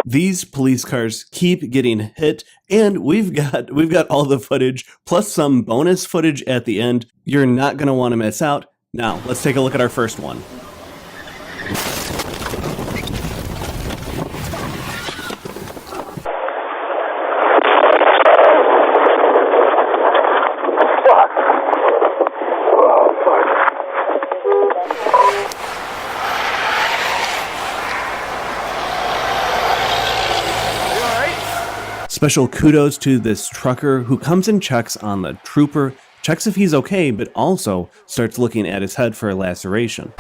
These police cars keep getting hit, and we've got all the footage plus some bonus footage at the end. You're not going to want to miss out. Now, let's take a look at our first one. Special kudos to this trucker who comes and checks on the trooper, checks if he's okay, but also starts looking at his head for a laceration.